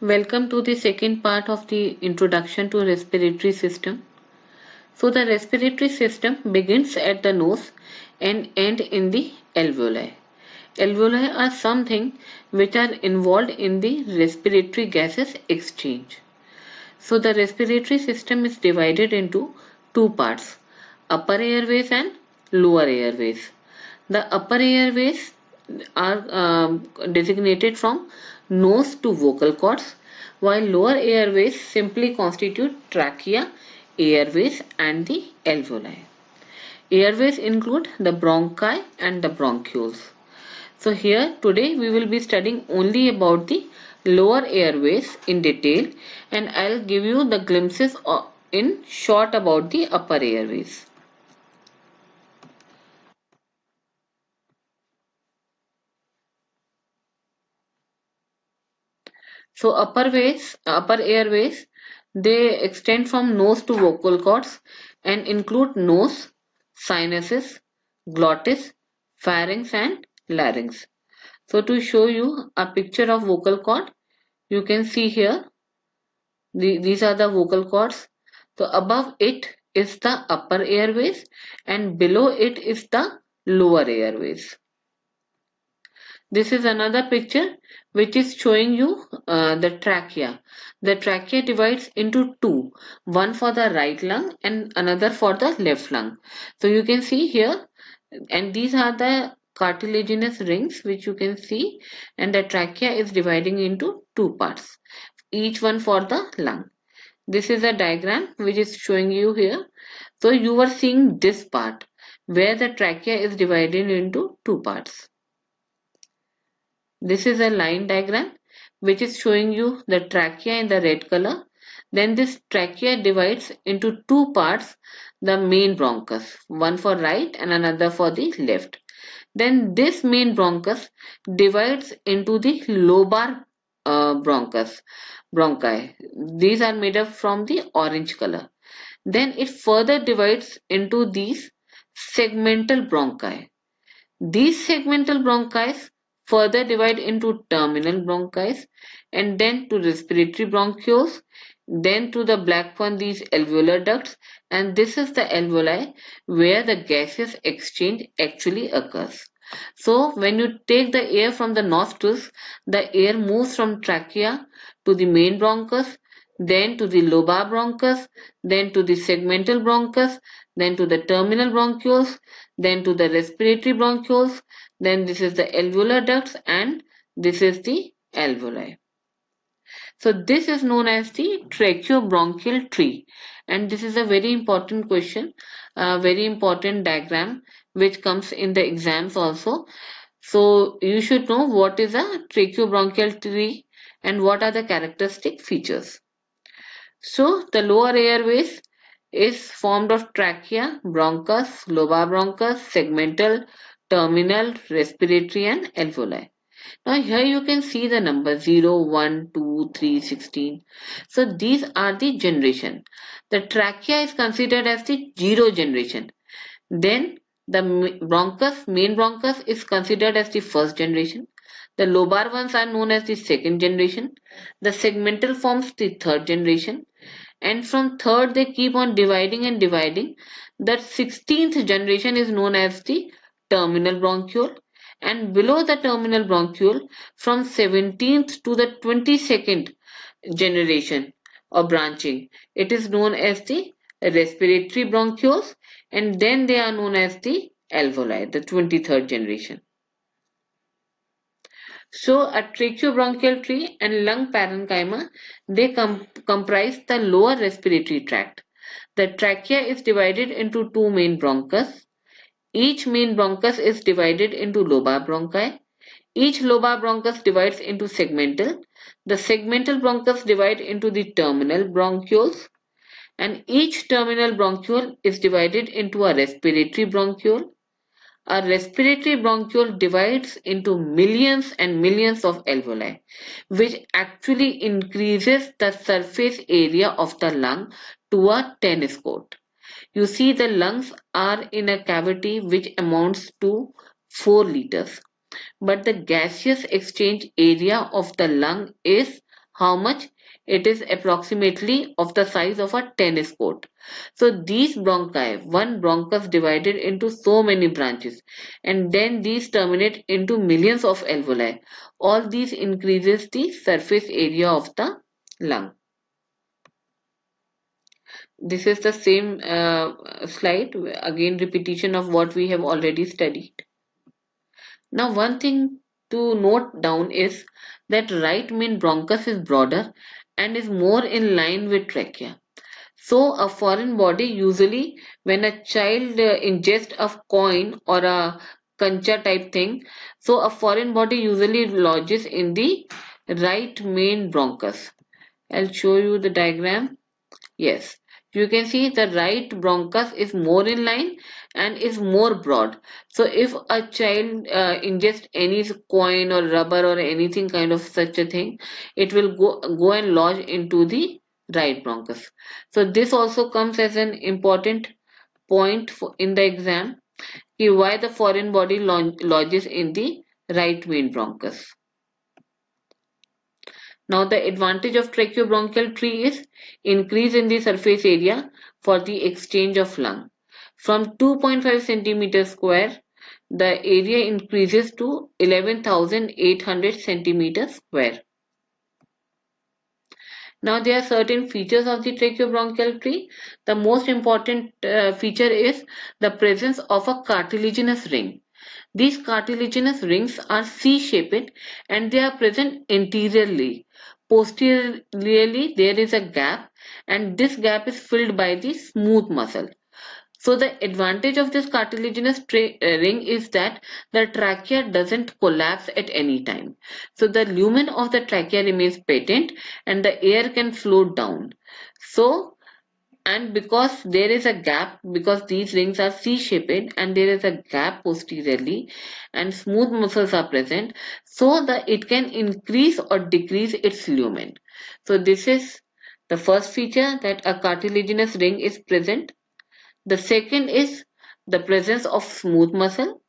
Welcome to the second part of the introduction to respiratory system. So the respiratory system begins at the nose and end in the alveoli. Alveoli are something which are involved in the respiratory gases exchange. So the respiratory system is divided into two parts, upper airways and lower airways. The upper airways are designated from nose to vocal cords, while lower airways simply constitute trachea, airways, and the alveoli. Airways include the bronchi and the bronchioles. So here today we will be studying only about the lower airways in detail, and I'll give you the glimpses in short about the upper airways. So upper airways, they extend from nose to vocal cords and include nose, sinuses, glottis, pharynx and larynx. So to show you a picture of vocal cord, you can see here these are the vocal cords. So above it is the upper airways and below it is the lower airways. This is another picture which is showing you the trachea. The trachea divides into two, one for the right lung and another for the left lung. So you can see here, and these are the cartilaginous rings which you can see, and the trachea is dividing into two parts, each one for the lung. This is a diagram which is showing you here. So you are seeing this part where the trachea is divided into two parts. This is a line diagram which is showing you the trachea in the red color. Then this trachea divides into two parts, the main bronchus, one for right and another for the left. Then this main bronchus divides into the lobar bronchi. These are made up from the orange color. Then it further divides into these segmental bronchi. These segmental bronchi further divide into terminal bronchi and then to respiratory bronchioles, then to the black one, these alveolar ducts, and this is the alveoli where the gaseous exchange actually occurs. So when you take the air from the nostrils, the air moves from trachea to the main bronchus, then to the lobar bronchus, then to the segmental bronchus, then to the terminal bronchioles, then to the respiratory bronchioles, then this is the alveolar ducts and this is the alveoli. So this is known as the tracheobronchial tree, and this is a very important question, a very important diagram which comes in the exams also. So you should know what is a tracheobronchial tree and what are the characteristic features. So the lower airways is formed of trachea, bronchus, lobar bronchus, segmental, terminal, respiratory and alveoli. Now here you can see the number 0, 1, 2, 3, 16. So these are the generation. The trachea is considered as the zero generation. Then the bronchus, main bronchus is considered as the first generation. The lobar ones are known as the second generation. The segmental forms the third generation. And from third they keep on dividing and dividing. That 16th generation is known as the terminal bronchiole, and below the terminal bronchiole from 17th to the 22nd generation or branching, it is known as the respiratory bronchioles, and then they are known as the alveoli, the 23rd generation. So a tracheobronchial tree and lung parenchyma, they comprise the lower respiratory tract. The trachea is divided into two main bronchus. Each main bronchus is divided into lobar bronchi. Each lobar bronchus divides into segmental. The segmental bronchus divide into the terminal bronchioles, and each terminal bronchiole is divided into a respiratory bronchiole. A respiratory bronchiole divides into millions and millions of alveoli, which actually increases the surface area of the lung to a tennis court. You see, the lungs are in a cavity which amounts to 4 liters, but the gaseous exchange area of the lung is How much? It is approximately of the size of a tennis court. So these bronchi, one bronchus divided into so many branches, and then these terminate into millions of alveoli. All these increases the surface area of the lung. This is the same slide, again repetition of what we have already studied. Now one thing to note down is that right main bronchus is broader and is more in line with trachea. So a foreign body usually, when a child ingests a coin or a concha type thing, so a foreign body usually lodges in the right main bronchus. I'll show you the diagram. Yes, you can see the right bronchus is more in line and is more broad. So if a child ingests any coin or rubber or anything kind of such a thing, it will go and lodge into the right bronchus. So this also comes as an important point in the exam, why the foreign body lodges in the right main bronchus. Now the advantage of tracheobronchial tree is increase in the surface area for the exchange of lung. From 2.5 centimeter square, the area increases to 11,800 centimeters square. Now there are certain features of the tracheobronchial tree. The most important feature is the presence of a cartilaginous ring. These cartilaginous rings are C-shaped and they are present anteriorly. Posteriorly, there is a gap and this gap is filled by the smooth muscle. So the advantage of this cartilaginous ring is that the trachea doesn't collapse at any time. So the lumen of the trachea remains patent and the air can flow down. So, and because there is a gap, because these rings are C-shaped and there is a gap posteriorly and smooth muscles are present, so that it can increase or decrease its lumen. So this is the first feature, that a cartilaginous ring is present. The second is the presence of smooth muscle.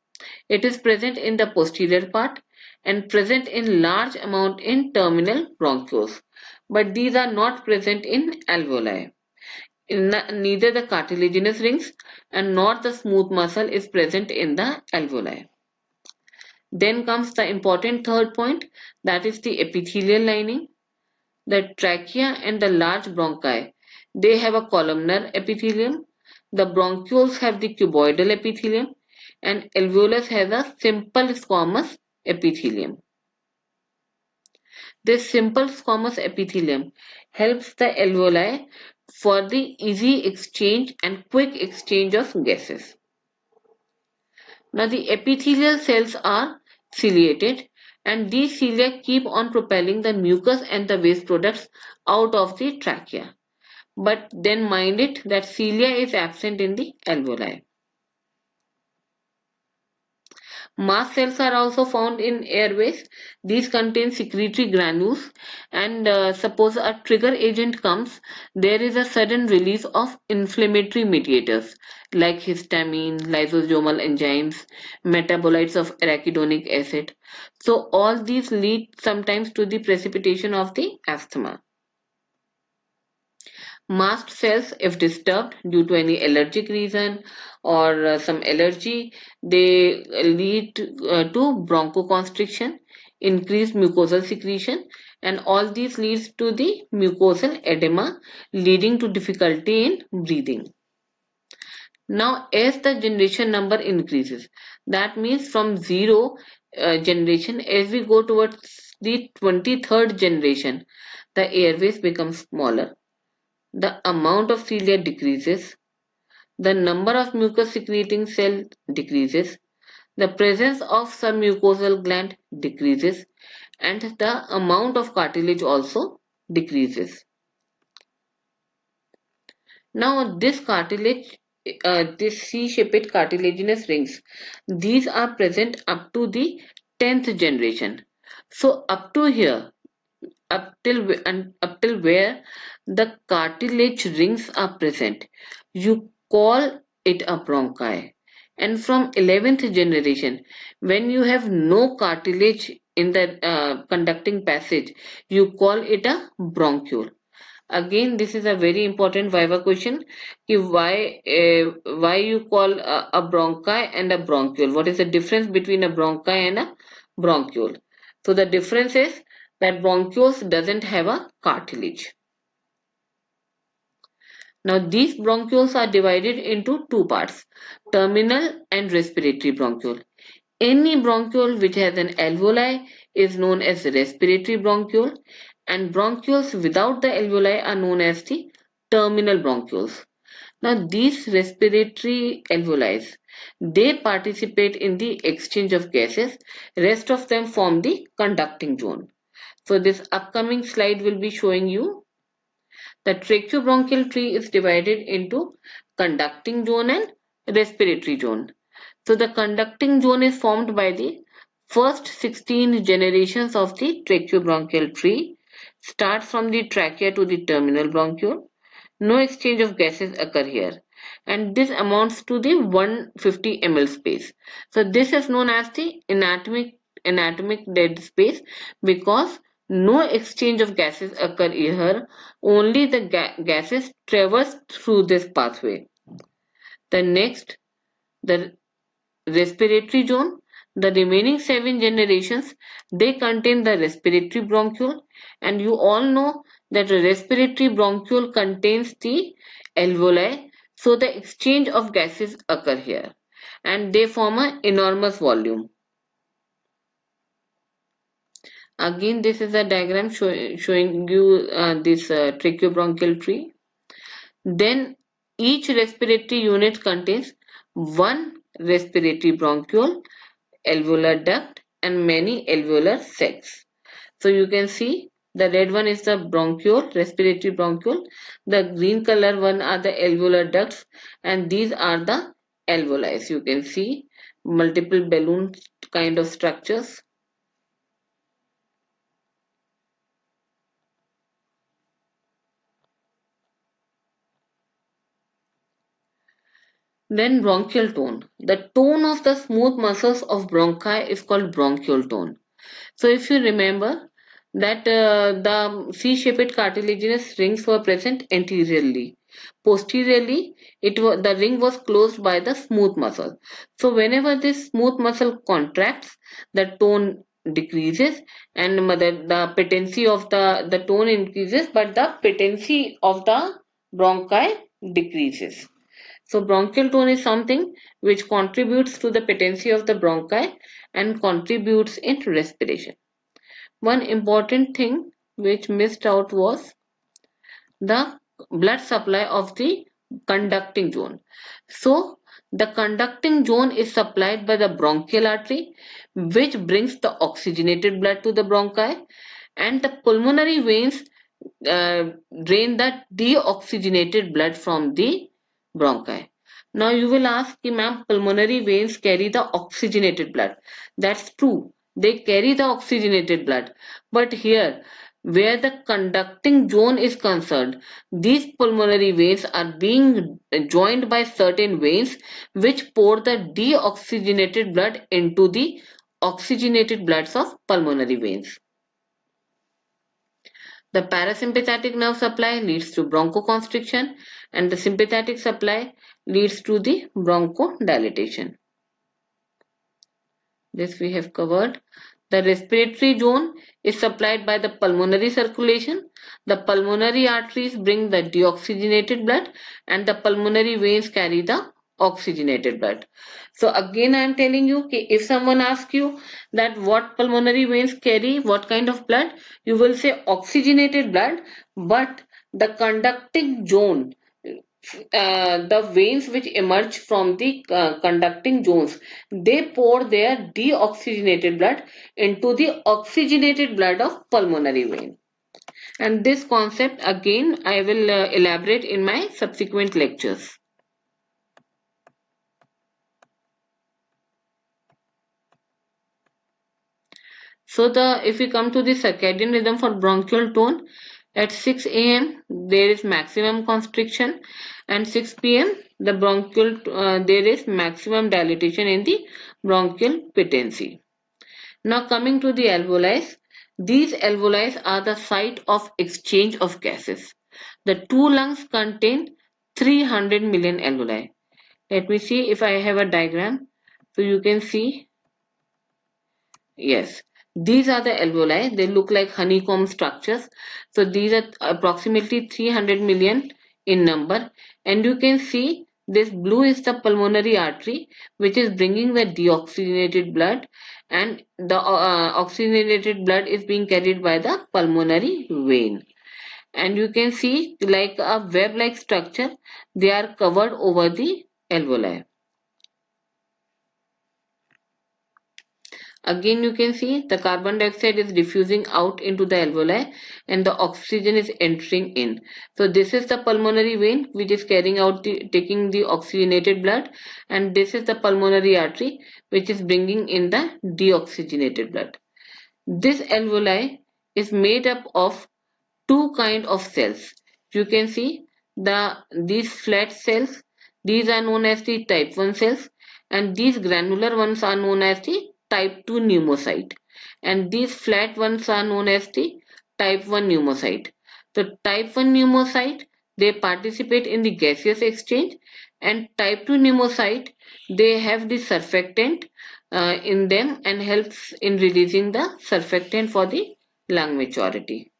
It is present in the posterior part and present in large amount in terminal bronchioles, but these are not present in alveoli. Neither the cartilaginous rings and nor the smooth muscle is present in the alveoli. Then comes the important third point, that is the epithelial lining. The trachea and the large bronchi, they have a columnar epithelium. The bronchioles have the cuboidal epithelium and alveolus has a simple squamous epithelium. This simple squamous epithelium helps the alveoli for the easy exchange and quick exchange of gases. Now the epithelial cells are ciliated and these cilia keep on propelling the mucus and the waste products out of the trachea. But then mind it that cilia is absent in the alveoli. Mast cells are also found in airways. These contain secretory granules and suppose a trigger agent comes, there is a sudden release of inflammatory mediators like histamine, lysosomal enzymes, metabolites of arachidonic acid. So all these lead sometimes to the precipitation of the asthma. Mast cells, if disturbed due to any allergic reason or some allergy, they lead to bronchoconstriction, increased mucosal secretion, and all these leads to the mucosal edema, leading to difficulty in breathing. Now, as the generation number increases, that means from zero generation, as we go towards the 23rd generation, the airways become smaller, the amount of cilia decreases, the number of mucus secreting cell decreases, the presence of submucosal gland decreases, and the amount of cartilage also decreases. Now this cartilage, this C-shaped cartilaginous rings, these are present up to the 10th generation. So up to here, up till where the cartilage rings are present, you call it a bronchi. And from 11th generation, when you have no cartilage in the conducting passage, you call it a bronchiole. Again, this is a very important viva question. Why you call a bronchi and a bronchiole? What is the difference between a bronchi and a bronchiole? So the difference is that bronchioles doesn't have a cartilage. Now these bronchioles are divided into two parts, terminal and respiratory bronchiole. Any bronchiole which has an alveoli is known as respiratory bronchiole, and bronchioles without the alveoli are known as the terminal bronchioles. Now these respiratory alveoli, they participate in the exchange of gases, rest of them form the conducting zone. So this upcoming slide will be showing you the tracheobronchial tree is divided into conducting zone and respiratory zone. So the conducting zone is formed by the first 16 generations of the tracheobronchial tree, starts from the trachea to the terminal bronchiole. No exchange of gases occur here, and this amounts to the 150 ml space. So this is known as the anatomic dead space because no exchange of gases occur here, only the gases traverse through this pathway. The next, the respiratory zone. The remaining 7 generations, they contain the respiratory bronchiole, and you all know that a respiratory bronchiole contains the alveoli, so the exchange of gases occur here and they form an enormous volume. Again, this is a diagram showing you this tracheobronchial tree. Then each respiratory unit contains one respiratory bronchiole, alveolar duct, and many alveolar sacs. So you can see the red one is the bronchiole, respiratory bronchiole. The green color one are the alveolar ducts, and these are the alveoli. You can see multiple balloon kind of structures. Then bronchial tone. The tone of the smooth muscles of bronchi is called bronchial tone. So if you remember that the C-shaped cartilaginous rings were present anteriorly. Posteriorly, the ring was closed by the smooth muscle. So whenever this smooth muscle contracts, the tone decreases and the patency of the tone increases, but the patency of the bronchi decreases. So bronchial tone is something which contributes to the patency of the bronchi and contributes in respiration. One important thing which missed out was the blood supply of the conducting zone. So the conducting zone is supplied by the bronchial artery, which brings the oxygenated blood to the bronchi, and the pulmonary veins drain the deoxygenated blood from the bronchi. Now you will ask, ma'am, pulmonary veins carry the oxygenated blood. That's true. They carry the oxygenated blood. But here, where the conducting zone is concerned, these pulmonary veins are being joined by certain veins which pour the deoxygenated blood into the oxygenated bloods of pulmonary veins. The parasympathetic nerve supply leads to bronchoconstriction and the sympathetic supply leads to the bronchodilation. This we have covered. The respiratory zone is supplied by the pulmonary circulation. The pulmonary arteries bring the deoxygenated blood and the pulmonary veins carry the oxygenated blood. So again I am telling you, if someone asks you that what pulmonary veins carry what kind of blood, you will say oxygenated blood, but the conducting zone, the veins which emerge from the conducting zones, they pour their deoxygenated blood into the oxygenated blood of pulmonary vein. And this concept again I will elaborate in my subsequent lectures. So if we come to the circadian rhythm for bronchial tone, at 6 a.m. there is maximum constriction and 6 p.m. the bronchial there is maximum dilatation in the bronchial patency. Now coming to the alveoli, these alveoli are the site of exchange of gases. The two lungs contain 300 million alveoli. Let me see if I have a diagram. So you can see, yes, these are the alveoli. They look like honeycomb structures. So these are approximately 300 million in number. And you can see this blue is the pulmonary artery, which is bringing the deoxygenated blood, and the oxygenated blood is being carried by the pulmonary vein. And you can see like a web-like structure, they are covered over the alveoli. Again, you can see the carbon dioxide is diffusing out into the alveoli and the oxygen is entering in. So this is the pulmonary vein which is carrying out taking the oxygenated blood, and this is the pulmonary artery which is bringing in the deoxygenated blood. This alveoli is made up of two kind of cells. You can see these flat cells, these are known as the type 1 cells, and these granular ones are known as the type 2 pneumocyte, and these flat ones are known as the type 1 pneumocyte. The type 1 pneumocyte, they participate in the gaseous exchange, and type 2 pneumocyte, they have the surfactant in them and helps in releasing the surfactant for the lung maturity.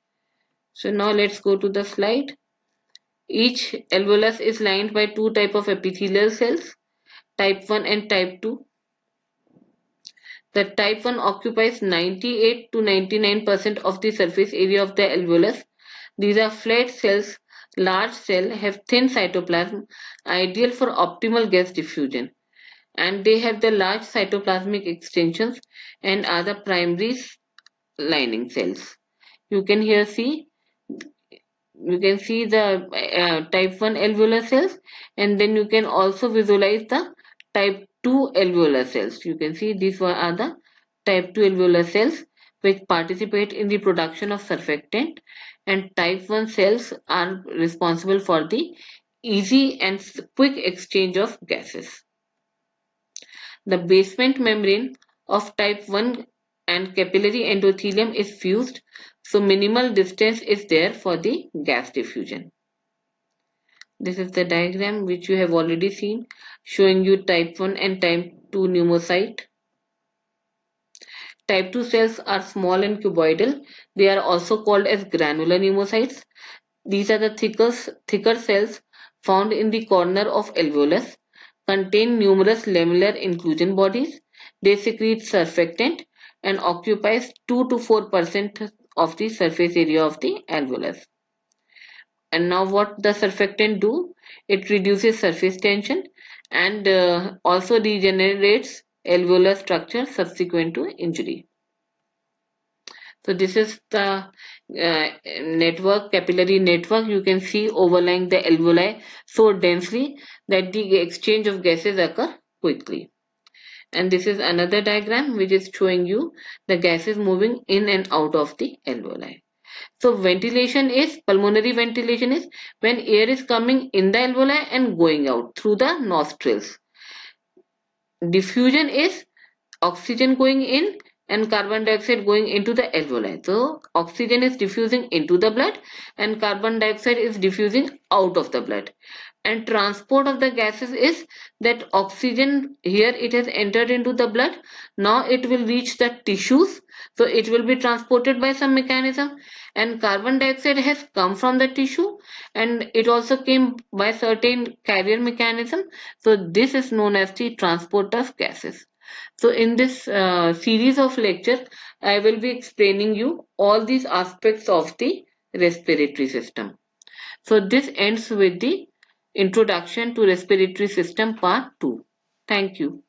So now let's go to the slide. Each alveolus is lined by two type of epithelial cells, type 1 and type 2. The type 1 occupies 98 to 99% of the surface area of the alveolus. These are flat cells, large cell, have thin cytoplasm, ideal for optimal gas diffusion. And they have the large cytoplasmic extensions and are the primary lining cells. You can here see you can see the type 1 alveolar cells, and then you can also visualize the type 2 alveolar cells. You can see these are the type 2 alveolar cells which participate in the production of surfactant, and type 1 cells are responsible for the easy and quick exchange of gases. The basement membrane of type 1 and capillary endothelium is fused, so minimal distance is there for the gas diffusion. This is the diagram which you have already seen, showing you type 1 and type 2 pneumocyte. Type 2 cells are small and cuboidal. They are also called as granular pneumocytes. These are the thicker cells found in the corner of alveolus, contain numerous lamellar inclusion bodies. They secrete surfactant and occupies 2 to 4% of the surface area of the alveolus. And now what the surfactant do? It reduces surface tension and also regenerates alveolar structure subsequent to injury. So this is the capillary network. You can see overlying the alveoli so densely that the exchange of gases occur quickly. And this is another diagram which is showing you the gases moving in and out of the alveoli. So pulmonary ventilation is when air is coming in the alveoli and going out through the nostrils. Diffusion is oxygen going in and carbon dioxide going into the alveoli. So oxygen is diffusing into the blood and carbon dioxide is diffusing out of the blood. And transport of the gases is that oxygen here it has entered into the blood. Now it will reach the tissues. So it will be transported by some mechanism, and carbon dioxide has come from the tissue and it also came by certain carrier mechanism. So this is known as the transport of gases. So in this series of lectures, I will be explaining you all these aspects of the respiratory system. So this ends with the introduction to respiratory system part 2. Thank you.